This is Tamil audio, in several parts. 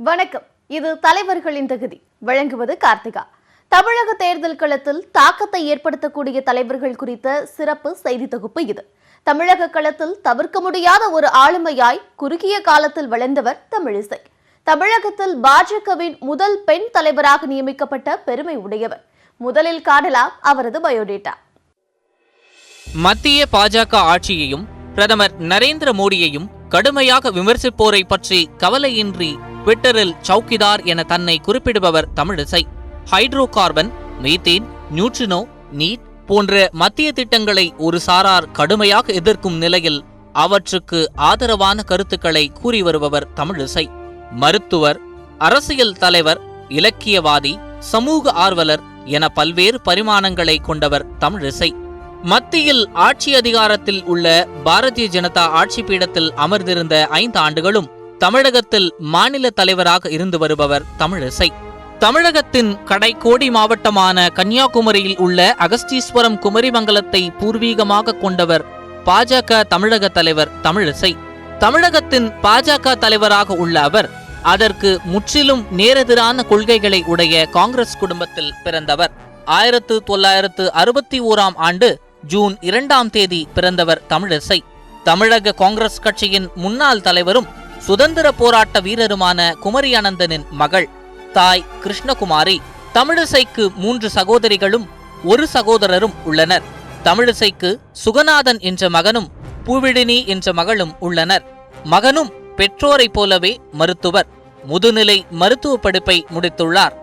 வணக்கம். இது தலைவர்களின் தகுதி. வழங்குவது கார்த்திகா. தமிழக தேர்தல் களத்தில் தாக்கத்தை ஏற்படுத்தக்கூடிய தலைவர்கள் குறித்த சிறப்பு செய்தி தொகுப்பு இது. தமிழக களத்தில் தவிர்க்க முடியாத ஒரு ஆளுமையாய் குறுகிய காலத்தில் வளர்ந்தவர் தமிழிசை. தமிழகத்தில் பாஜகவின் முதல் பெண் தலைவராக நியமிக்கப்பட்ட பெருமை உடையவர். முதலில் காணலாம் அவரது பயோடேட்டா. மத்திய பாஜக ஆட்சியையும் பிரதமர் நரேந்திர மோடியையும் கடுமையாக விமர்சிப்போரை பற்றி கவலையின்றி ட்விட்டரில் சௌக்கிதார் என தன்னை குறிப்பிடுபவர் Tamilisai. Hydrocarbon, methane, neutrino, NEET போன்ற மத்திய திட்டங்களை ஒரு சாரார் கடுமையாக எதிர்க்கும் நிலையில் அவற்றுக்கு ஆதரவான கருத்துக்களை கூறி வருபவர் தமிழிசை. மருத்துவர், அரசியல் தலைவர், இலக்கியவாதி, சமூக ஆர்வலர் என பல்வேறு பரிமாணங்களை கொண்டவர் தமிழிசை. மத்தியில் ஆட்சி அதிகாரத்தில் உள்ள பாரதிய ஜனதா ஆட்சி பீடத்தில் அமர்ந்திருந்த 5 ஆண்டுகளும் தமிழகத்தில் மாநில தலைவராக இருந்து வருபவர் தமிழிசை. தமிழகத்தின் கடைக்கோடி மாவட்டமான கன்னியாகுமரியில் உள்ள அகஸ்தீஸ்வரம் குமரிமங்கலத்தை பூர்வீகமாக கொண்டவர் பாஜக தமிழக தலைவர் தமிழிசை. தமிழகத்தின் பாஜக தலைவராக உள்ள அவர் அதற்கு முற்றிலும் நேரெதிரான கொள்கைகளை உடைய காங்கிரஸ் குடும்பத்தில் பிறந்தவர். 1961ஆம் ஆண்டு ஜூன் 2ஆம் தேதி பிறந்தவர் தமிழிசை. தமிழக காங்கிரஸ் கட்சியின் முன்னாள் தலைவரும் சுதந்திர போராட்ட வீரருமான குமரி அனந்தனின் மகள். தாய் கிருஷ்ணகுமாரி. தமிழிசைக்கு 3 சகோதரிகளும் 1 சகோதரரும் உள்ளனர். தமிழிசைக்கு சுகநாதன் என்ற மகனும் பூவிழினி என்ற மகளும் உள்ளனர். மகனும் பெற்றோரைப் போலவே மருத்துவர். முதுநிலை மருத்துவ படிப்பை முடித்துள்ளார்.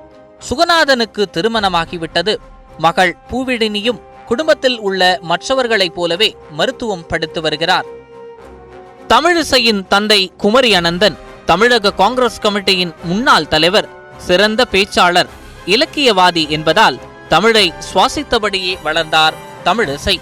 சுகநாதனுக்கு திருமணமாகிவிட்டது. மகள் பூவிழினியும் குடும்பத்தில் உள்ள மற்றவர்களைப் போலவே மருத்துவம் படித்து வருகிறார். தமிழிசையின் தந்தை குமரி அனந்தன் தமிழக காங்கிரஸ் கமிட்டியின் முன்னாள் தலைவர், சிறந்த பேச்சாளர், இலக்கியவாதி என்பதால் தமிழை சுவாசித்தபடியே வளர்ந்தார் தமிழிசை.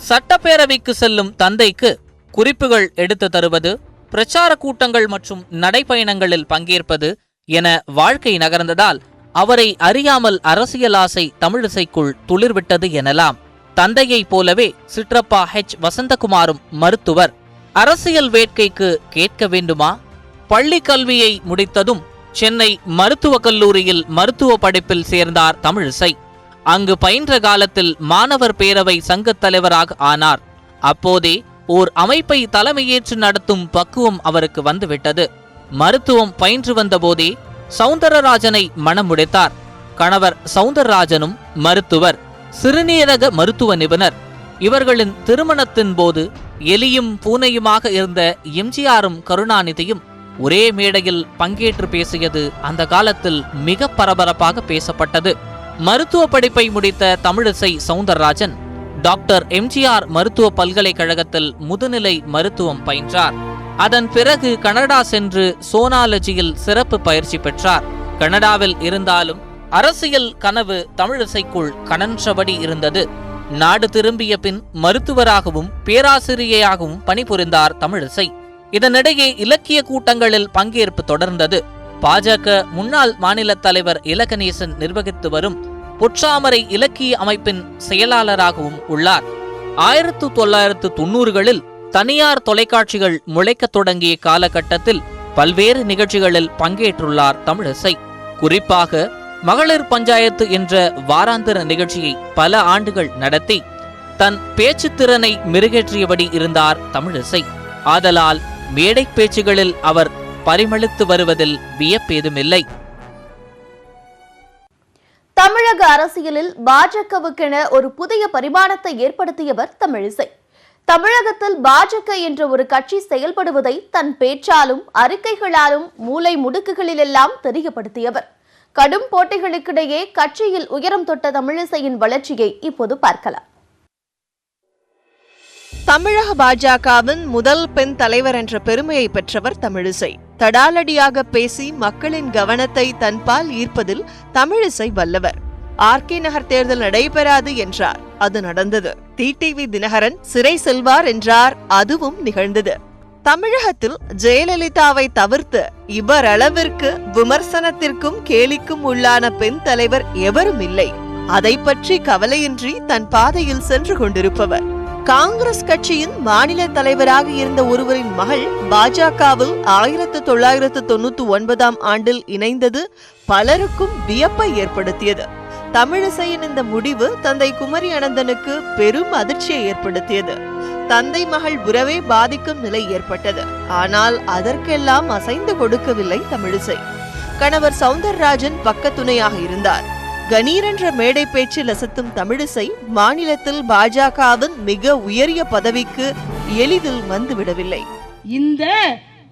சட்டப்பேரவைக்கு செல்லும் தந்தைக்கு குறிப்புகள் எடுத்து தருவது, பிரச்சார கூட்டங்கள் மற்றும் நடைப்பயணங்களில் பங்கேற்பது என வாழ்க்கை நகர்ந்ததால் அவரை அறியாமல் அரசியல் ஆசை தமிழிசைக்குள் துளிர்விட்டது எனலாம். தந்தையைப் போலவே சிற்றப்பா வசந்தகுமாரும் மருத்துவர். அரசியல் வேட்கைக்கு கேட்க வேண்டுமா? பள்ளி கல்வியை முடித்ததும் சென்னை மருத்துவக் கல்லூரியில் மருத்துவ படிப்பில் சேர்ந்தார் தமிழிசை. அங்கு பயின்ற காலத்தில் மாணவர் பேரவை சங்கத் தலைவராக ஆனார். அப்போதே ஓர் அமைப்பை தலைமையேற்று நடத்தும் பக்குவம் அவருக்கு வந்துவிட்டது. மருத்துவம் பயின்று வந்தபோதே சவுந்தரராஜனை மணம் முடித்தார். கணவர் சவுந்தரராஜனும் மருத்துவர், சிறுநீரக மருத்துவ நிபுணர். இவர்களின் திருமணத்தின் போது எலியும் பூனையுமாக இருந்த எம்ஜிஆரும் கருணாநிதியும் ஒரே மேடையில் பங்கேற்று பேசியது அந்த காலத்தில் மிக பரபரப்பாக பேசப்பட்டது. மருத்துவ படிப்பை முடித்த தமிழிசை சவுந்தரராஜன் டாக்டர் எம்ஜிஆர் மருத்துவ பல்கலைக்கழகத்தில் முதுநிலை மருத்துவம் பயின்றார். அதன் பிறகு கனடா சென்று சோனாலஜியில் சிறப்பு பயிற்சி பெற்றார். கனடாவில் இருந்தாலும் அரசியல் கனவு தமிழிசைக்குள் கனன்றபடி இருந்தது. நாடு திரும்பிய பின் மருத்துவராகவும் பேராசிரியையாகவும் பணிபுரிந்தார் தமிழிசை. இதனிடையே இலக்கிய கூட்டங்களில் பங்கேற்பு தொடர்ந்தது. பாஜக முன்னாள் மாநில தலைவர் இலகணேசன் நிர்வகித்து வரும் பொற்றாமரை இலக்கிய அமைப்பின் செயலாளராகவும் உள்ளார். 1990களில் தனியார் தொலைக்காட்சிகள் முளைக்கத் தொடங்கிய காலகட்டத்தில் பல்வேறு நிகழ்ச்சிகளில் பங்கேற்றுள்ளார் தமிழிசை. குறிப்பாக மகளிர் பஞ்சாயத்து என்ற வாராந்திர நிகழ்ச்சியை பல ஆண்டுகள் நடத்தி தன் பேச்சு திறனை மெருகேற்றியபடி இருந்தார் தமிழிசை. ஆதலால் மேடை பேச்சுகளில் அவர் பரிமளித்து வருவதில் வியப்பேதுமில்லை. தமிழக அரசியலில் பாஜகவுக்கென ஒரு புதிய பரிமாணத்தை ஏற்படுத்தியவர் தமிழிசை. தமிழகத்தில் பாஜக என்ற ஒரு கட்சி செயல்படுவதை தன் பேச்சாலும் அறிக்கைகளாலும் மூலை முடுக்குகளிலெல்லாம் தெரியப்படுத்தியவர். கடும் போட்டிகளுக்கிடையே கட்சியில் உயரம் தொட்ட தமிழிசையின் வளர்ச்சியை இப்போது பார்க்கலாம். தமிழக பாஜகவின் முதல் பெண் தலைவர் என்ற பெருமையை பெற்றவர் தமிழிசை. தடாலடியாக பேசி மக்களின் கவனத்தை தன்பால் ஈர்ப்பதில் தமிழிசை வல்லவர். ஆர்கே நகர் தேர்தல் நடைபெறாது என்றார், அது நடந்தது. டிடிவி தினகரன் சிறை செல்வார் என்றார், அதுவும் நிகழ்ந்தது. தமிழகத்தில் ஜெயலலிதாவை தவிர்த்து இவரளவிற்கு விமர்சனத்திற்கும் கேலிக்கும் உள்ளான பெண் தலைவர் எவரும் இல்லை. அதை பற்றி கவலையின்றி தன் பாதையில் சென்று கொண்டிருப்பவர். காங்கிரஸ் கட்சியின் மாநில தலைவராக இருந்த ஒருவரின் மகள் பாஜகவில் 1999ஆம் ஆண்டில் இணைந்தது பலருக்கும் வியப்பை ஏற்படுத்தியது. தமிழிசையின் இந்த முடிவு தந்தை குமரி அனந்தனுக்கு பெரும் அதிர்ச்சியை ஏற்படுத்தியது. தந்தை மகள் உறவே பாதிக்கும் நிலை ஏற்பட்டது. ஆனால் அதற்கெல்லாம் அசைந்து கொடுக்கவில்லை தமிழிசை. கணவர் சௌந்தரராஜன் பக்கத்துணையாக இருந்தார். கணீர் என்ற மேடை பேச்சில் அசத்தும் தமிழிசை மாநிலத்தில் பாஜகவின் மிக உயரிய பதவிக்கு எளிதில் வந்துவிடவில்லை. இந்த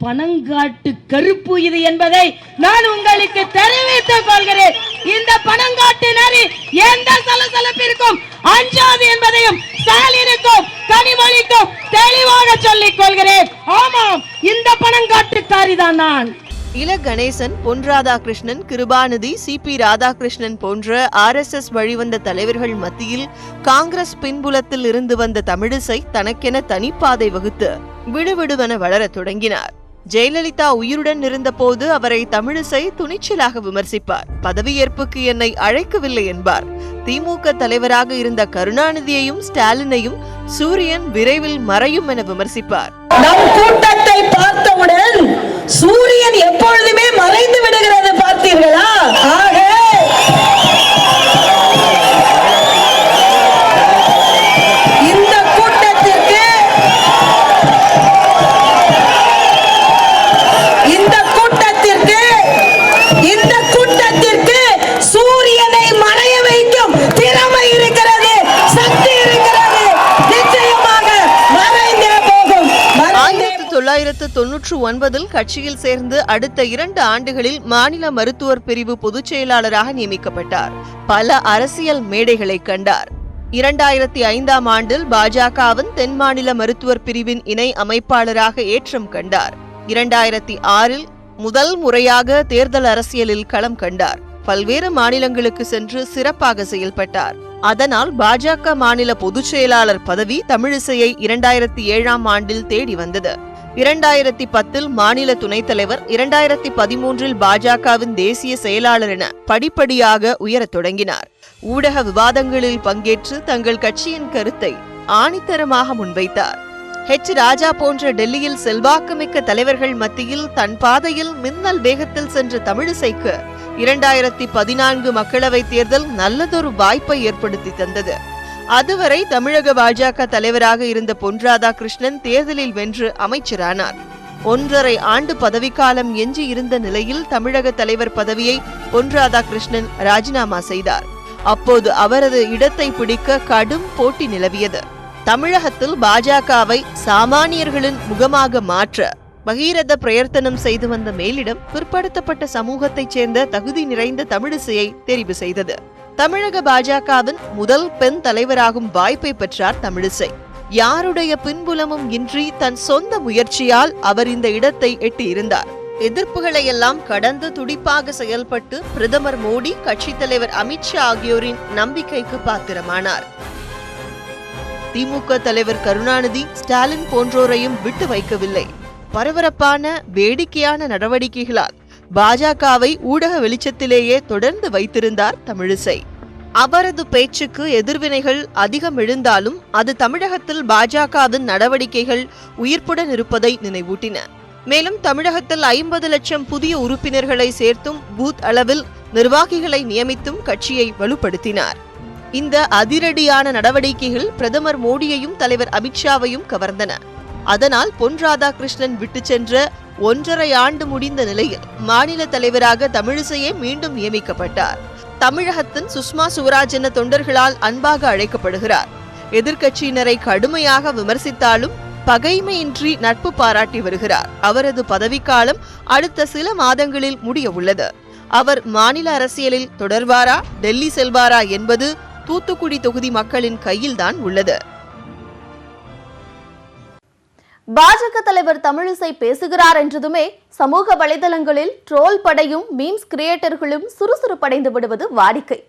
பனங்காட்டு கருப்பு இது என்பதை நான் உங்களுக்கு தெரிவித்துக் கொள்கிறேன். இந்த பனங்காட்டு நரி எந்த சலசலப்பிற்கும் அஞ்சாது என்பதையும் ஸ்டாலினுக்கும் கனிமொழிக்கும் தெளிவாக சொல்லிக் கொள்கிறேன். ஆமாம், இந்த பனங்காட்டுக்காரிதான் நான். இல கணேசன், பொன் ராதாகிருஷ்ணன், கிருபாநிதி, சிபி ராதாகிருஷ்ணன் போன்ற RSS வழிவந்த தலைவர்கள் மத்தியில் காங்கிரஸ் பின்புலத்தில் இருந்து வந்த தமிழிசை தனக்கென தனிப்பாதை வகுத்து விடுவிடுவென வளரத் தொடங்கினார். ஜெயலலிதா உயிருடன் இருந்தபோது அவரை தமிழிசை துணிச்சலாக விமர்சிப்பார். பதவியேற்புக்கு என்னை அழைக்கவில்லை என்பார். திமுக தலைவராக இருந்த கருணாநிதியையும் ஸ்டாலினையும் சூரியன் விரைவில் மறையும் என விமர்சிப்பார். நம் கூட்டத்தை பார்த்தவுடன் சூரியன் எப்பொழுதுமே மறைந்து விடுகிறது, பார்த்தீர்களா? ஆக இந்த கூட்டத்திற்கு சூரியனை மறைய வைக்கும் திறமை இருக்கிறது, சக்தி இருக்கிறது. நிச்சயமாக மறைந்தே போகும். 1999 கட்சியில் சேர்ந்து அடுத்த 2 ஆண்டுகளில் மாநில மருத்துவர் பிரிவு பொதுச் செயலாளராக நியமிக்கப்பட்டார். பல அரசியல் மேடைகளை கண்டார். 2005ஆம் ஆண்டில் பாஜகவின் தென் மாநில மருத்துவர் பிரிவின் இணை அமைப்பாளராக ஏற்றம் கண்டார். 2006இல் முதல் முறையாக தேர்தல் அரசியலில் களம் கண்டார். பல்வேறு மாநிலங்களுக்கு சென்று சிறப்பாக செயல்பட்டார். அதனால் பாஜக மாநில பொதுச் செயலாளர் பதவி தமிழிசையை 2007ஆம் ஆண்டில் தேடி வந்தது. 2010இல் மாநில துணைத் தலைவர், 2013இல் பாஜகவின் தேசிய செயலாளர் என படிப்படியாக உயரத் தொடங்கினார். ஊடக விவாதங்களில் பங்கேற்று தங்கள் கட்சியின் கருத்தை ஆணித்தரமாக முன்வைத்தார். ராஜா போன்ற டெல்லியில் செல்வாக்குமிக்க தலைவர்கள் மத்தியில் தன் பாதையில் மின்னல் வேகத்தில் சென்ற தமிழிசைக்கு 2014 மக்களவைத் தேர்தல் நல்லதொரு வாய்ப்பை ஏற்படுத்தி தந்தது. அதுவரை தமிழக பாஜக தலைவராக இருந்த பொன் ராதாகிருஷ்ணன் தேர்தலில் வென்று அமைச்சரானார். 1.5 ஆண்டு பதவிக்காலம் எஞ்சி இருந்த நிலையில் தமிழக தலைவர் பதவியை பொன் ராதாகிருஷ்ணன் ராஜினாமா செய்தார். அப்போது அவரது இடத்தை பிடிக்க கடும் போட்டி நிலவியது. தமிழகத்தில் பாஜகவை சாமானியர்களின் முகமாக மாற்ற பகீரத பிரயத்தனம் செய்து வந்த மேலிடம் பிற்படுத்தப்பட்ட சமூகத்தைச் சேர்ந்த தகுதி நிறைந்த தமிழிசையை தெரிவு செய்தது. தமிழக பாஜகவின் முதல் பெண் தலைவராகும் வாய்ப்பை பெற்றார் தமிழிசை. யாருடைய பின்புலமும் இன்றி தன் சொந்த முயற்சியால் அவர் இந்த இடத்தை எட்டியிருந்தார். எதிர்ப்புகளை எல்லாம் கடந்து துடிப்பாக செயல்பட்டு பிரதமர் மோடி, கட்சித் தலைவர் அமித்ஷா ஆகியோரின் நம்பிக்கைக்கு பாத்திரமானார். திமுக தலைவர் கருணாநிதி, ஸ்டாலின் போன்றோரையும் விட்டு வைக்கவில்லை. பரபரப்பான வேடிக்கையான நடவடிக்கைகளால் பாஜகவை ஊடக வெளிச்சத்திலேயே தொடர்ந்து வைத்திருந்தார் தமிழிசை. அவரது பேச்சுக்கு எதிர்வினைகள் அதிகம் எழுந்தாலும் அது தமிழகத்தில் பாஜகவின் நடவடிக்கைகள் உயிர்ப்புடன் இருப்பதை நினைவூட்டின. மேலும் தமிழகத்தில் 50 லட்சம் புதிய உறுப்பினர்களை சேர்த்தும் பூத் அளவில் நிர்வாகிகளை நியமித்தும் கட்சியை வலுப்படுத்தினார். இந்த அதிரடியான நடவடிக்கைகள் பிரதமர் மோடியையும் தலைவர் அமித்ஷாவையும் கவர்ந்தன. அதனால் பொன் ராதாகிருஷ்ணன் விட்டு சென்ற 1.5 ஆண்டு முடிந்த நிலையில் மாநில தலைவராக தமிழிசையே மீண்டும் நியமிக்கப்பட்டார். தமிழகத்தின் சுஷ்மா சுவராஜ் என தொண்டர்களால் அன்பாக அழைக்கப்படுகிறார். எதிர்க்கட்சியினரை கடுமையாக விமர்சித்தாலும் பகைமையின்றி நட்பு பாராட்டி வருகிறார். அவரது பதவிக்காலம் அடுத்த சில மாதங்களில் முடிய உள்ளது. அவர் மாநில அரசியலில் தொடர்வாரா, டெல்லி செல்வாரா என்பது தூத்துக்குடி தொகுதி மக்களின் கையில்தான் உள்ளது. பாஜக தலைவர் தமிழிசை பேசுகிறார் என்றதுமே சமூக வலைதளங்களில் ட்ரோல் படையும் மீம்ஸ் கிரியேட்டர்களும் சுறுசுறுப்படைந்து விடுவது வாடிக்கை.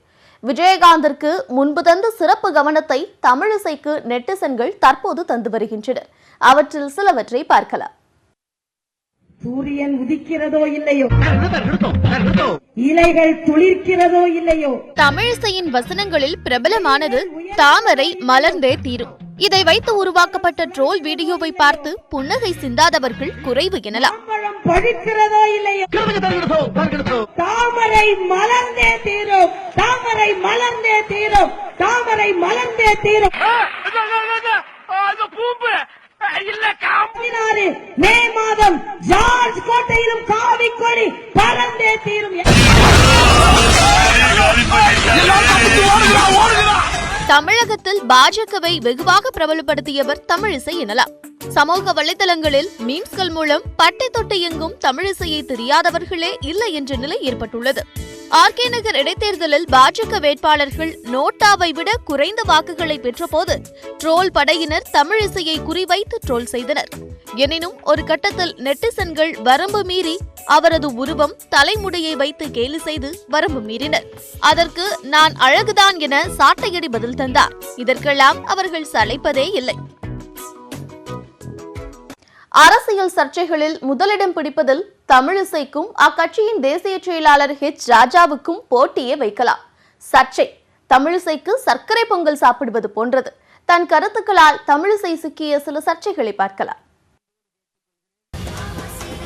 விஜயகாந்திற்கு முன்பு தந்த சிறப்பு கவனத்தை தமிழிசைக்கு நெட்டிசன்கள் தற்போது தந்து வருகின்றனர். அவற்றில் சிலவற்றை பார்க்கலாம். சூரியன் உதிக்கிறதோ இல்லையோ, இலைகள் துளிர்க்கிறதோ இல்லையோ, தமிழிசையின் வசனங்களில் பிரபலமானது தாமரை மலர்ந்தே தீரும். இதை வைத்து உருவாக்கப்பட்ட ட்ரோல் வீடியோவை பார்த்து புன்னகை சிந்தாதவர்கள் குறைவு எனலாம். பழிக்கிறதோ இல்லையோ, தாமரை மலர்ந்தே தீரும், தாமரை மலர்ந்தே தீரும், தாமரை மலர்ந்தே தீரும். 16 மே மாதம் ஜார்ஜ் கோட்டையிலும் காவி கொடி பறந்தே தீரும். தமிழகத்தில் பாஜகவை வெகுவாக பிரபலப்படுத்தியவர் தமிழிசை எனலாம். சமூக வலைதளங்களில் மீம்ஸ்கள் மூலம் பட்டை தொட்டை எங்கும் தமிழிசையை தெரியாதவர்களே இல்லை என்ற நிலை ஏற்பட்டுள்ளது. ஆர்கே நகர் இடைத்தேர்தலில் பாஜக வேட்பாளர்கள் நோட்டாவை விட குறைந்த வாக்குகளை பெற்றபோது ட்ரோல் படையினர் தமிழிசையை குறிவைத்து ட்ரோல் செய்தனர். எனினும் ஒரு கட்டத்தில் நெட்டிசன்கள் வரம்பு மீறி அவரது உருவம் தலைமுடியை வைத்து கேலி செய்து வரம்பு மீறினர். அதற்கு நான் அழகுதான் என சாட்டையடி பதில் தந்தார். இதற்கெல்லாம் அவர்கள் சளைப்பதே இல்லை. அரசியல் சர்ச்சைகளில் முதலிடம் பிடிப்பதில் தமிழிசைக்கும் அக்கட்சியின் தேசிய செயலாளர் ஹெச் ராஜாவுக்கும் போட்டியே வைக்கலாம். சர்ச்சை தமிழிசைக்கு சர்க்கரை பொங்கல் சாப்பிடுவது போன்றது. தன் கருத்துக்களால் தமிழிசை சிக்கிய சில சர்ச்சைகளை பார்க்கலாம்.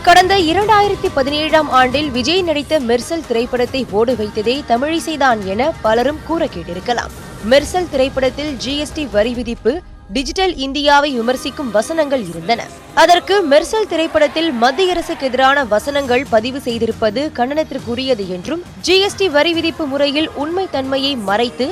கடந்த 2017ஆம் ஆண்டில் விஜய் நடித்த மெர்சல் திரைப்படத்தை ஓட வைத்ததே தமிழிசைதான் என பலரும் கூற கேட்டிருக்கலாம். மெர்சல் திரைப்படத்தில் GST வரி விதிப்பு, டிஜிட்டல் இந்தியாவை விமர்சிக்கும் வசனங்கள் இருந்தன. அதற்கு மெர்சல் திரைப்படத்தில் மத்திய அரசுக்கு எதிரான வசனங்கள் பதிவு செய்திருப்பது கண்டனத்திற்குரியது என்றும், GST வரி விதிப்பு முறையில் உண்மை தன்மையை மறைத்து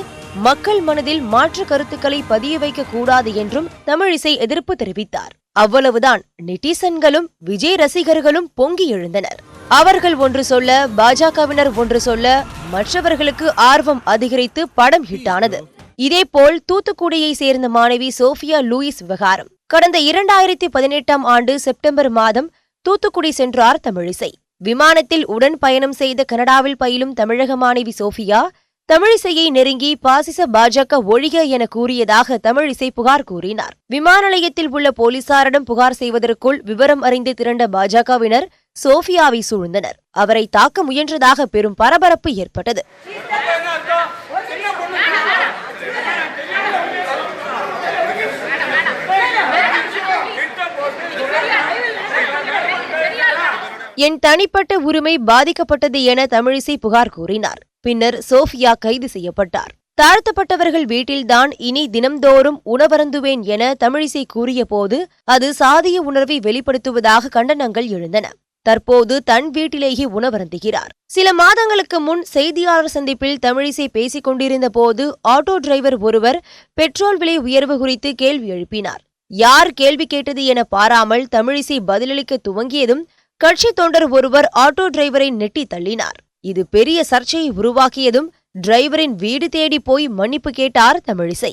மக்கள் மனதில் மாற்று கருத்துக்களை பதிய வைக்க கூடாது என்றும் தமிழிசை எதிர்ப்பு தெரிவித்தார். அவ்வளவுதான், நெட்டிசன்களும் விஜய் ரசிகர்களும் பொங்கி எழுந்தனர். அவர்கள் ஒன்று சொல்ல, பாஜகவினர் ஒன்று சொல்ல, மற்றவர்களுக்கு ஆர்வம் அதிகரித்து படம் ஹிட்டானது. இதேபோல் தூத்துக்குடியை சேர்ந்த மாணவி சோஃபியா லூயிஸ் விவகாரம். கடந்த 2018ஆம் ஆண்டு செப்டம்பர் மாதம் தூத்துக்குடி சென்றார் தமிழிசை. விமானத்தில் உடன் பயணம் செய்த கனடாவில் பயிலும் தமிழக மாணவி சோஃபியா தமிழிசையை நெருங்கி பாசிச பாஜக ஒழிக என கூறியதாக தமிழிசை புகார் கூறினார். விமான நிலையத்தில் உள்ள போலீசாரிடம் புகார் செய்வதற்குள் விவரம் அறிந்து திரண்ட பாஜகவினர் சோஃபியாவை சூழ்ந்தனர். அவரை தாக்க முயன்றதாக பெரும் பரபரப்பு ஏற்பட்டது. என் தனிப்பட்ட உரிமை பாதிக்கப்பட்டது என தமிழிசை புகார் கூறினார். பின்னர் சோஃபியா கைது செய்யப்பட்டார். தாழ்த்தப்பட்டவர்கள் வீட்டில்தான் இனி தினம்தோறும் உணவருந்துவேன் என தமிழிசை கூறிய போது அது சாதிய உணர்வை வெளிப்படுத்துவதாக கண்டனங்கள் எழுந்தன. தற்போது தன் வீட்டிலேயே உணவருந்துகிறார். சில மாதங்களுக்கு முன் செய்தியாளர் சந்திப்பில் தமிழிசை பேசிக் கொண்டிருந்த போது ஆட்டோ டிரைவர் ஒருவர் பெட்ரோல் விலை உயர்வு குறித்து கேள்வி எழுப்பினார். யார் கேள்வி கேட்டது என பாராமல் தமிழிசை பதிலளிக்க துவங்கியதும் கட்சி தொண்டர் ஒருவர் ஆட்டோ டிரைவரை நெட்டி தள்ளினார். இது பெரிய சர்ச்சையை உருவாக்கியதும் டிரைவரின் வீடு தேடி போய் மன்னிப்பு கேட்டார் தமிழிசை.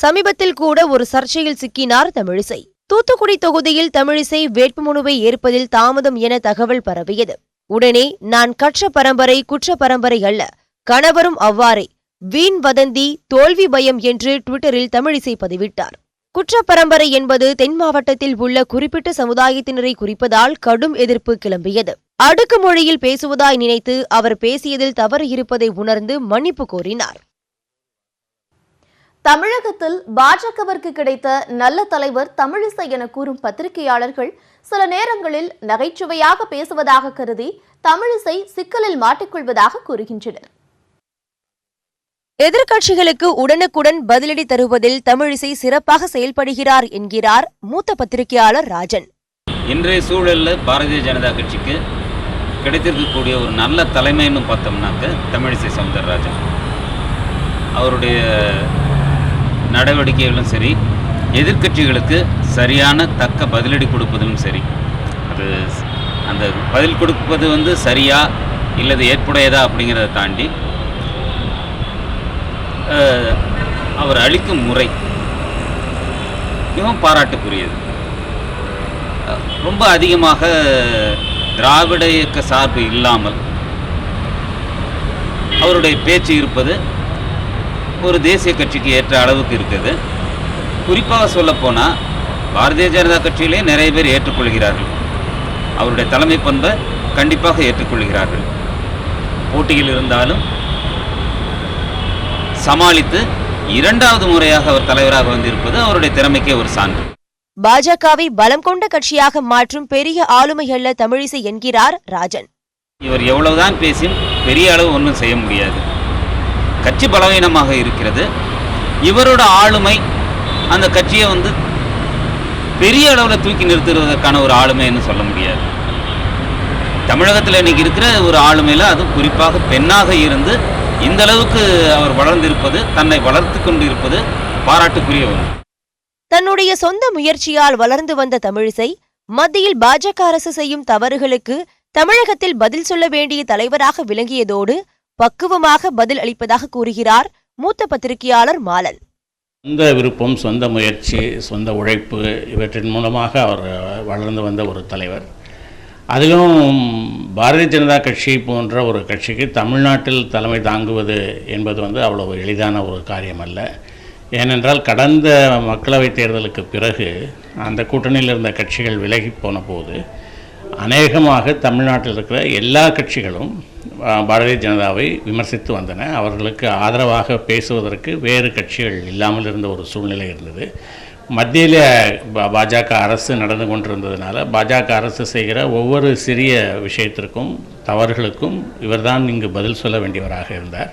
சமீபத்தில் கூட ஒரு சர்ச்சையில் சிக்கினார் தமிழிசை. தூத்துக்குடி தொகுதியில் தமிழிசை வேட்புமனுவை ஏற்பதில் தாமதம் என தகவல் பரவியது. உடனே நான் கற்ற பரம்பரை குற்ற பரம்பரை அல்ல, கணவரும் அவ்வாறே, வீண் வதந்தி, தோல்வி பயம் என்று ட்விட்டரில் தமிழிசை பதிவிட்டார். குற்ற பரம்பரை என்பது தென் மாவட்டத்தில் உள்ள குறிப்பிட்ட சமுதாயத்தினரை குறிப்பதால் கடும் எதிர்ப்பு கிளம்பியது. அடுக்கு மொழியில் பேசுவதாய் நினைத்து அவர் பேசியதில் தவறு இருப்பதை உணர்ந்து மன்னிப்பு கோரினார். தமிழகத்தில் பாஜகவிற்கு கிடைத்த நல்ல தலைவர் தமிழிசை என கூறும் பத்திரிகையாளர்கள் சில நேரங்களில் நகைச்சுவையாக பேசுவதாக கருதி தமிழிசை சிக்கலில் மாட்டிக்கொள்வதாக கூறுகின்றனர். எதிர்க்கட்சிகளுக்கு உடனுக்குடன் பதிலடி தருவதில் தமிழிசை சிறப்பாக செயல்படுகிறார் என்கிறார் மூத்த பத்திரிகையாளர் ராஜன். இன்றைய சூழலில் பாரதிய ஜனதா கட்சிக்கு கிடைத்திருக்கக்கூடிய ஒரு நல்ல தலைமைன்னு பார்த்தோம்னாக்க தமிழிசை சவுந்தரராஜன். அவருடைய நடவடிக்கைகளும் சரி, எதிர்க்கட்சிகளுக்கு சரியான தக்க பதிலடி கொடுப்பதும் சரி, அது அந்த பதில் கொடுப்பது சரியா இல்லது ஏற்புடையதா அப்படிங்கிறத தாண்டி அவர் அளிக்கும் முறை மிகவும் பாராட்டுக்குரியது. ரொம்ப அதிகமாக திராவிட இயக்க சார்பு இல்லாமல் அவருடைய பேச்சு இருப்பது ஒரு தேசிய கட்சிக்கு ஏற்ற அளவுக்கு இருக்குது. குறிப்பாக சொல்லப்போனால் பாரதிய ஜனதா கட்சியிலே நிறைய பேர் ஏற்றுக்கொள்கிறார்கள். அவருடைய தலைமை பண்பை கண்டிப்பாக ஏற்றுக்கொள்கிறார்கள். போட்டியில் இருந்தாலும் சமாளித்து இரண்டாவது முறையாக அவர் தலைவராக வந்திருப்பது அவருடைய திறமைக்கே ஒரு சான்று. பாஜகவை பலம் கொண்ட கட்சியாக மாற்றும் பெரிய ஆளுமை அல்ல தமிழிசை என்கிறார் ராஜன். இவர் எவ்வளவுதான் பேசியும் பெரிய அளவு ஒன்றும் செய்ய முடியாது. கட்சி பலவீனமாக இருக்கிறது. இவரோட ஆளுமை அந்த கட்சியை பெரிய அளவில் தூக்கி நிறுத்துவதற்கான ஒரு ஆளுமைன்னு சொல்ல முடியாது. தமிழகத்தில் இன்னைக்கு இருக்கிற ஒரு ஆளுமையில் அது குறிப்பாக பெண்ணாக இருந்து இந்த அளவுக்கு அவர் வளர்ந்திருப்பது, தன்னை வளர்த்து கொண்டு இருப்பது பாராட்டுக்குரிய ஒன்று. தன்னுடைய சொந்த முயற்சியால் வளர்ந்து வந்த தமிழிசை மத்தியில் பாஜக அரசு செய்யும் தவறுகளுக்கு தமிழகத்தில் பதில் சொல்ல வேண்டிய தலைவராக விளங்கியதோடு பக்குவமாக பதில் அளிப்பதாக கூறுகிறார் மூத்த பத்திரிகையாளர் மாலன். சொந்த விருப்பம், சொந்த முயற்சி, சொந்த உழைப்பு இவற்றின் மூலமாக அவர் வளர்ந்து வந்த ஒரு தலைவர். அதிலும் பாரதிய ஜனதா கட்சி போன்ற ஒரு கட்சிக்கு தமிழ்நாட்டில் தலைமை தாங்குவது என்பது அவ்வளவு எளிதான ஒரு காரியம் அல்ல. ஏனென்றால் கடந்த மக்களவைத் தேர்தலுக்கு பிறகு அந்த கூட்டணியில் இருந்த கட்சிகள் விலகி போன போது அநேகமாக தமிழ்நாட்டில் இருக்கிற எல்லா கட்சிகளும் பாரதிய ஜனதாவை விமர்சித்து வந்தன. அவர்களுக்கு ஆதரவாக பேசுவதற்கு வேறு கட்சிகள் இல்லாமல் இருந்த ஒரு சூழ்நிலை இருந்தது. மத்தியில் பாஜக அரசு நடந்து கொண்டிருந்ததுனால பாஜக அரசு செய்கிற ஒவ்வொரு சிறிய விஷயத்திற்கும் தவறுகளுக்கும் இவர்தான் இங்கு பதில் சொல்ல வேண்டியவராக இருந்தார்.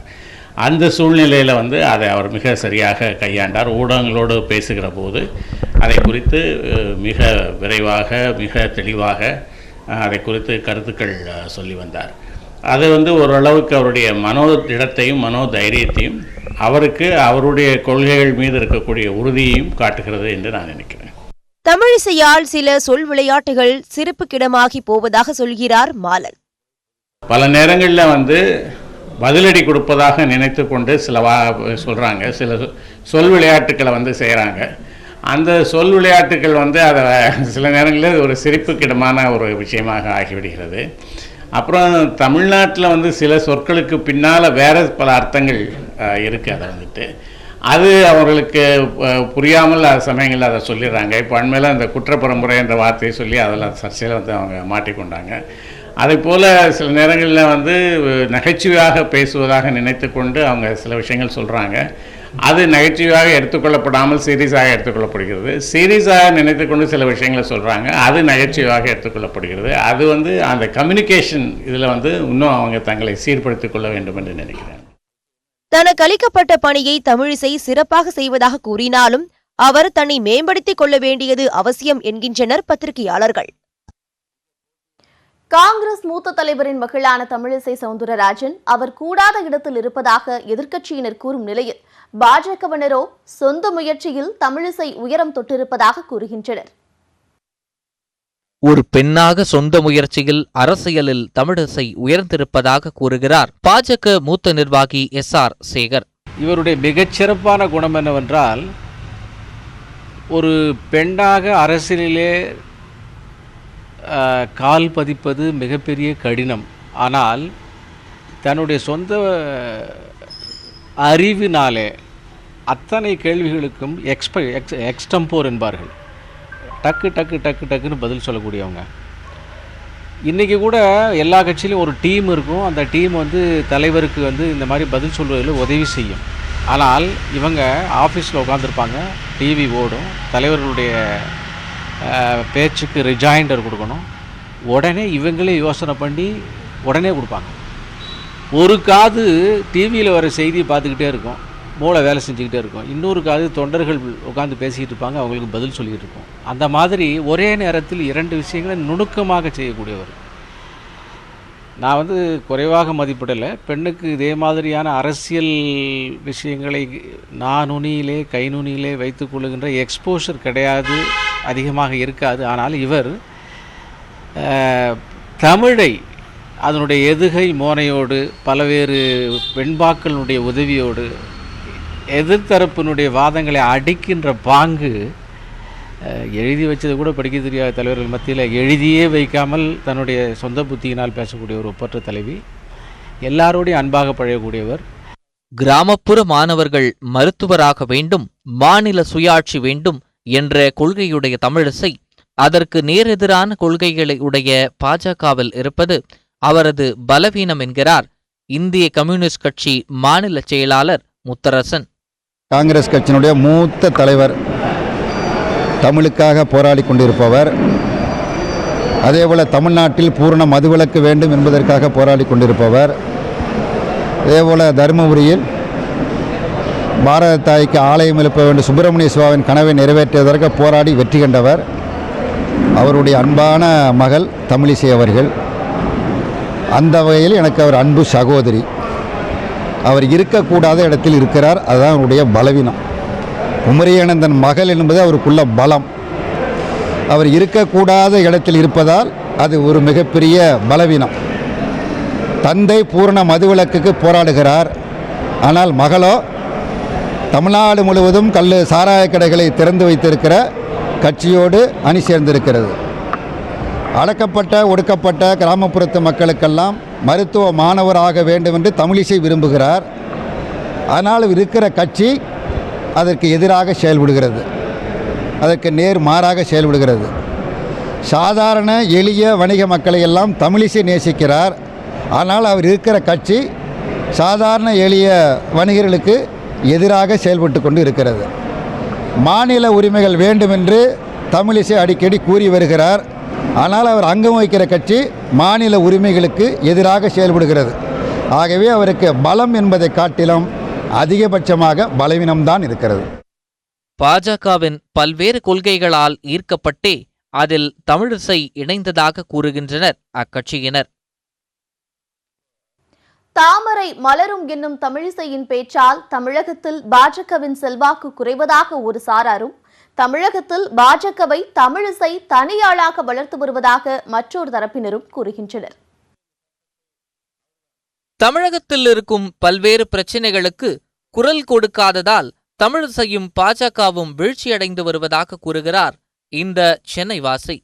அந்த சூழ்நிலையில் அதை அவர் மிக சரியாக கையாண்டார். ஊடகங்களோடு பேசுகிற போது அதை குறித்து மிக விரைவாக, மிக தெளிவாக அதை குறித்து கருத்துக்கள் சொல்லி வந்தார். அது ஓரளவுக்கு அவருடைய மனோதிடத்தையும் மனோதைரியத்தையும் அவருக்கு அவருடைய கொள்கைகள் மீது இருக்கக்கூடிய உறுதியையும் காட்டுகிறது என்று நான் நினைக்கிறேன். தமிழிசையால் சில சொல் விளையாட்டுகள் சிரிப்புக்கிடமாகி போவதாக சொல்கிறார் மாலன். பல நேரங்களில் பதிலடி கொடுப்பதாக நினைத்து கொண்டு சொல்கிறாங்க, சில சொல் விளையாட்டுக்களை செய்கிறாங்க. அந்த சொல் விளையாட்டுக்கள் அதை சில நேரங்களில் ஒரு சிரிப்புக்கிடமான ஒரு விஷயமாக ஆகிவிடுகிறது. அப்புறம் தமிழ்நாட்டில் சில சொற்களுக்கு பின்னால் வேறு பல அர்த்தங்கள் இருக்குது. அதை அது அவர்களுக்கு புரியாமல் சமயங்களில் அதை சொல்லிடுறாங்க. இப்போ அண்மையில் அந்த குற்றப்பரம்பரை என்ற வார்த்தையை சொல்லி அதில் சர்ச்சையில் அவங்க மாட்டிக்கொண்டாங்க. அதே போல் சில நேரங்களில் நகைச்சுவையாக பேசுவதாக நினைத்து கொண்டு அவங்க சில விஷயங்கள் சொல்கிறாங்க. அது நகைச்சுவையாக எடுத்துக்கொள்ளப்படாமல் சீரியஸாக எடுத்துக்கொள்ளப்படுகிறது. சீரியஸாக நினைத்து கொண்டு சில விஷயங்களை சொல்கிறாங்க, அது நகைச்சுவையாக எடுத்துக்கொள்ளப்படுகிறது. அது அந்த கம்யூனிகேஷன் இதில் இன்னும் அவங்க தங்களை சீர்படுத்திக் கொள்ள வேண்டும் என்று நினைக்கிறேன். தனக்கு அளிக்கப்பட்ட பணியை தமிழிசை சிறப்பாக செய்வதாக கூறினாலும் அவர் தன்னை மேம்படுத்திக் கொள்ள வேண்டியது அவசியம் என்கின்றனர் பத்திரிகையாளர்கள். காங்கிரஸ் மூத்த தலைவரின் மகளான தமிழிசை சவுந்தரராஜன் அவர் கூடாத இடத்தில் இருப்பதாக எதிர்க்கட்சியினர் கூறும் நிலையில் பாஜகவினரோ சொந்த முயற்சியில் தமிழிசை உயரம் தொட்டிருப்பதாக கூறுகின்றனர். ஒரு பெண்ணாக சொந்த முயற்சியில் அரசியலில் தமிழிசை உயர்ந்திருப்பதாக கூறுகிறார் பாஜக மூத்த நிர்வாகி SR சேகர். இவருடைய மிகச்சிறப்பான குணம் என்னவென்றால், ஒரு பெண்ணாக அரசியலிலே கால் பதிப்பது மிகப்பெரிய கடினம். ஆனால் தன்னுடைய சொந்த அறிவினாலே அத்தனை கேள்விகளுக்கும் எக்ஸ்டம்போர் என்பார்கள், டக்கு டக்கு டக்கு டக்குன்னு பதில் சொல்லக்கூடியவங்க. இன்றைக்கி கூட எல்லா கட்சியிலும் ஒரு டீம் இருக்கும். அந்த டீம் தலைவருக்கு இந்த மாதிரி பதில் சொல்வதில் உதவி செய்யும். ஆனால் இவங்க ஆஃபீஸில் உட்காந்துருப்பாங்க, டிவி ஓடும், தலைவர்களுடைய பேச்சுக்கு ரிஜாயிண்டர் கொடுக்கணும். உடனே இவங்களே யோசனை பண்ணி உடனே கொடுப்பாங்க. ஒரு காது டிவியில் வர செய்தியை பார்த்துக்கிட்டே இருக்கும், மூளை வேலை செஞ்சுக்கிட்டே இருக்கும். இன்னொரு காது தொண்டர்கள் உட்காந்து பேசிக்கிட்டு இருப்பாங்க, அவங்களுக்கு பதில் சொல்லிக்கிட்டு இருக்கும். அந்த மாதிரி ஒரே நேரத்தில் இரண்டு விஷயங்களை நுணுக்கமாக செய்யக்கூடியவர். நான் குறைவாக மதிப்பிடலை. பெண்ணுக்கு இதே மாதிரியான அரசியல் விஷயங்களை நுனியிலே கை நுனியிலே வைத்து கொள்ளுகின்ற எக்ஸ்போஷர் கிடையாது, அதிகமாக இருக்காது. ஆனால் இவர் தமிழை அதனுடைய எதுகை மோனையோடு பல்வேறு வெண்பாக்களுடைய உதவியோடு எதிர்த்தரப்பினுடைய வாதங்களை அடிக்கின்ற பாங்கு, எழுதி வச்சது கூட படிக்க தெரியாத தலைவர்கள் மத்தியில் எழுதியே வைக்காமல் தன்னுடைய சொந்த புத்தியினால் பேசக்கூடிய ஒரு ஒப்பற்ற தலைவி. எல்லாரோடையும் அன்பாக பழகக்கூடியவர். கிராமப்புற மாணவர்கள் மருத்துவராக வேண்டும், மாநில சுயாட்சி வேண்டும் என்ற கொள்கையுடைய தமிழிசை அதற்கு நேரெதிரான கொள்கைகளை உடைய பாஜகவில் இருப்பது அவரது பலவீனம் என்கிறார் இந்திய கம்யூனிஸ்ட் கட்சி மாநில செயலாளர் முத்தரசன். காங்கிரஸ் கட்சியினுடைய மூத்த தலைவர், தமிழுக்காக போராடி கொண்டிருப்பவர், அதேபோல் தமிழ்நாட்டில் பூரண மதுவிலக்கு வேண்டும் என்பதற்காக போராடி கொண்டிருப்பவர், அதேபோல் தருமபுரியில் பாரத தாய்க்கு ஆலயம் எழுப்ப வேண்டும் சுப்பிரமணிய சிவாவின் கனவை நிறைவேற்றுவதற்கு போராடி வெற்றி கண்டவர். அவருடைய அன்பான மகள் தமிழிசை அவர்கள். அந்த வகையில் எனக்கு அவர் அன்பு சகோதரி. அவர் இருக்கக்கூடாத இடத்தில் இருக்கிறார், அதுதான் அவருடைய பலவீனம். குமரியானந்தன் மகள் என்பது அவருக்குள்ள பலம். அவர் இருக்கக்கூடாத இடத்தில் இருப்பதால் அது ஒரு மிகப்பெரிய பலவீனம். தந்தை பூரண மதுவிலக்குக்கு போராடுகிறார், ஆனால் மகளோ தமிழ்நாடு முழுவதும் சாராய கடைகளை திறந்து வைத்திருக்கிற கட்சியோடு அணி சேர்ந்திருக்கிறது. அடக்கப்பட்ட ஒடுக்கப்பட்ட கிராமப்புறத்து மக்களுக்கெல்லாம் மருத்துவ மாணவராக வேண்டும் என்று தமிழிசை விரும்புகிறார். ஆனால் இருக்கிற கட்சி அதற்கு எதிராக செயல்படுகிறது, அதற்கு நேர் மாறாக செயல்படுகிறது. சாதாரண எளிய வணிக மக்களை எல்லாம் தமிழிசை நேசிக்கிறார். ஆனால் அவர் இருக்கிற கட்சி சாதாரண எளிய வணிகர்களுக்கு எதிராக செயல்பட்டு கொண்டு இருக்கிறது. மாநில உரிமைகள் வேண்டும் என்று தமிழிசை அடிக்கடி கூறி வருகிறார். ஆனால் அவர் அங்கம் வகிக்கிற கட்சி மாநில உரிமைகளுக்கு எதிராக செயல்படுகிறது. ஆகவே அவருக்கு பலம் என்பதை காட்டிலும் அதிகபட்சமாக பலவீனம்தான் இருக்கிறது. பாஜகவின் பல்வேறு கொள்கைகளால் ஈர்க்கப்பட்டே அதில் தமிழிசை இணைந்ததாக கூறுகின்றனர் அக்கட்சியினர். தாமரை மலரும் என்னும் தமிழிசையின் பேச்சால் தமிழகத்தில் பாஜகவின் செல்வாக்கு குறைவதாக ஒரு சாராரும், தமிழகத்தில் பாஜகவை தமிழிசை தனியாளாக வளர்த்து வருவதாக மற்றொரு தரப்பினரும் கூறுகின்றனர். தமிழகத்தில் இருக்கும் பல்வேறு பிரச்சினைகளுக்கு குரல் கொடுக்காததால் தமிழிசையும் பாஜகவும் வீழ்ச்சியடைந்து வருவதாக கூறுகிறார் இந்த சென்னை வாசி.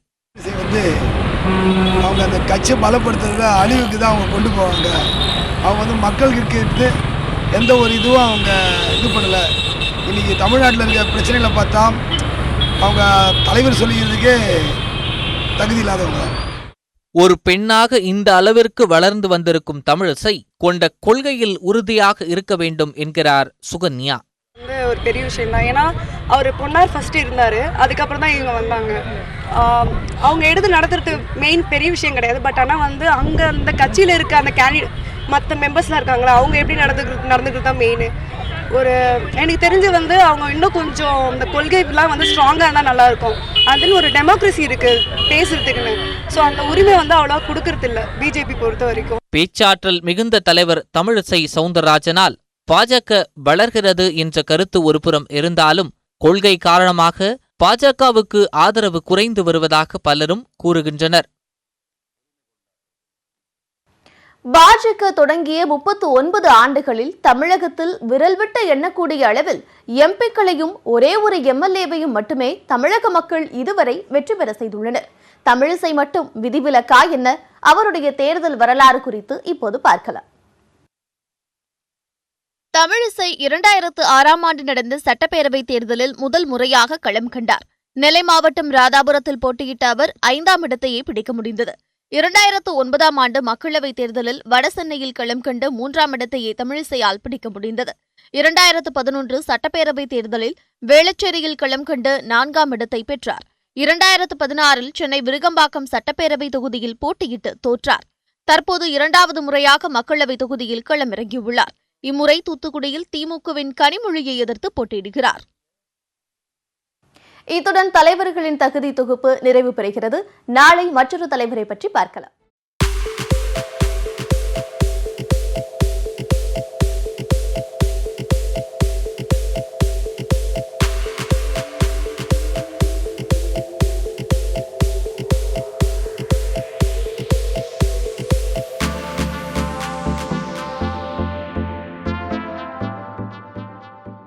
அவங்க அந்த கட்சியை பலப்படுத்துறத அழிவுக்கு தான் அவங்க கொண்டு போவாங்க. அவங்க மக்களுக்கு எந்த ஒரு இதுவும் அவங்க இது பண்ணலை. இன்னைக்கு தமிழ்நாட்டில் இருக்க பிரச்சனைகளை பார்த்தா அவங்க தலைவர் சொல்லிக்கிறதுக்கே தகுதி இல்லாதவங்க. ஒரு பெண்ணாக இந்த அளவிற்கு வளர்ந்து வந்திருக்கும் தமிழிசை கொண்ட கொள்கையில் உறுதியாக இருக்க வேண்டும் என்கிறார் சுகன்யா. ஒரு பெரிய விஷயம் தான். ஏன்னா அவர் பொன்னார் ஃபர்ஸ்ட் இருந்தாரு, அதுக்கப்புறம் தான் இவங்க வந்தாங்க. அவங்க எடுத்து நடத்துறது மெயின் பெரிய விஷயம் கிடையாது. பட் ஆனால் அங்கே அந்த கட்சியில் இருக்க அந்த கேண்டிடேட் மற்ற மெம்பர்ஸ்லாம் இருக்காங்களா, அவங்க எப்படி நடந்துக்கிறது தான் மெயின். ஒரு எனக்கு தெரிஞ்சு அவங்க இன்னும் கொஞ்சம் இந்த கொள்கைலாம் ஸ்ட்ராங்காக இருந்தால் நல்லாயிருக்கும். அதுன்னு ஒரு டெமோக்ரஸி இருக்குது பேசுறதுக்குன்னு. ஸோ அந்த உரிமை அவ்வளோவா கொடுக்கறதில்ல பிஜேபி பொறுத்த வரைக்கும். பேச்சாற்றல் மிகுந்த தலைவர் தமிழிசை சவுந்தரராஜனால் பாஜக வளர்கிறது என்ற கருத்து ஒருபுறம் இருந்தாலும் கொள்கை காரணமாக பாஜகவுக்கு ஆதரவு குறைந்து வருவதாக பலரும் கூறுகின்றனர். பாஜக தொடங்கிய 39 ஆண்டுகளில் தமிழகத்தில் விரல் விட்டு எண்ணக்கூடிய அளவில் எம்பிக்களையும் ஒரே ஒரு எம்எல்ஏவையும் மட்டுமே தமிழக மக்கள் இதுவரை வெற்றி பெற செய்துள்ளனர். தமிழிசை மட்டும் விதிவிலக்கா என்ன? அவருடைய தேர்தல் வரலாறு குறித்து இப்போது பார்க்கலாம். தமிழிசை 2006ஆம் ஆண்டு நடந்த சட்டப்பேரவை தேர்தலில் முதல் முறையாக களம் கண்டார். நெல்லை மாவட்டம் ராதாபுரத்தில் போட்டியிட்ட அவர் 5ஆம் இடத்தையே பிடிக்க முடிந்தது. 2009ஆம் ஆண்டு மக்களவைத் தேர்தலில் வடசென்னையில் களம் கண்டு 3ஆம் இடத்தையே தமிழிசையால் பிடிக்க முடிந்தது. 2011 சட்டப்பேரவைத் தேர்தலில் வேளச்சேரியில் களம் கண்டு 4ஆம் இடத்தை பெற்றார். 2016இல் சென்னை விருகம்பாக்கம் சட்டப்பேரவை தொகுதியில் போட்டியிட்டு தோற்றார். தற்போது 2வது முறையாக மக்களவைத் தொகுதியில் களமிறங்கியுள்ளார். இம்முறை தூத்துக்குடியில் திமுகவின் கனிமொழியை எதிர்த்து போட்டியிடுகிறார். இத்துடன் தலைவர்களின் தகுதி தொகுப்பு நிறைவு பெறுகிறது. நாளை மற்றொரு தலைவரை பற்றி பார்க்கலாம்.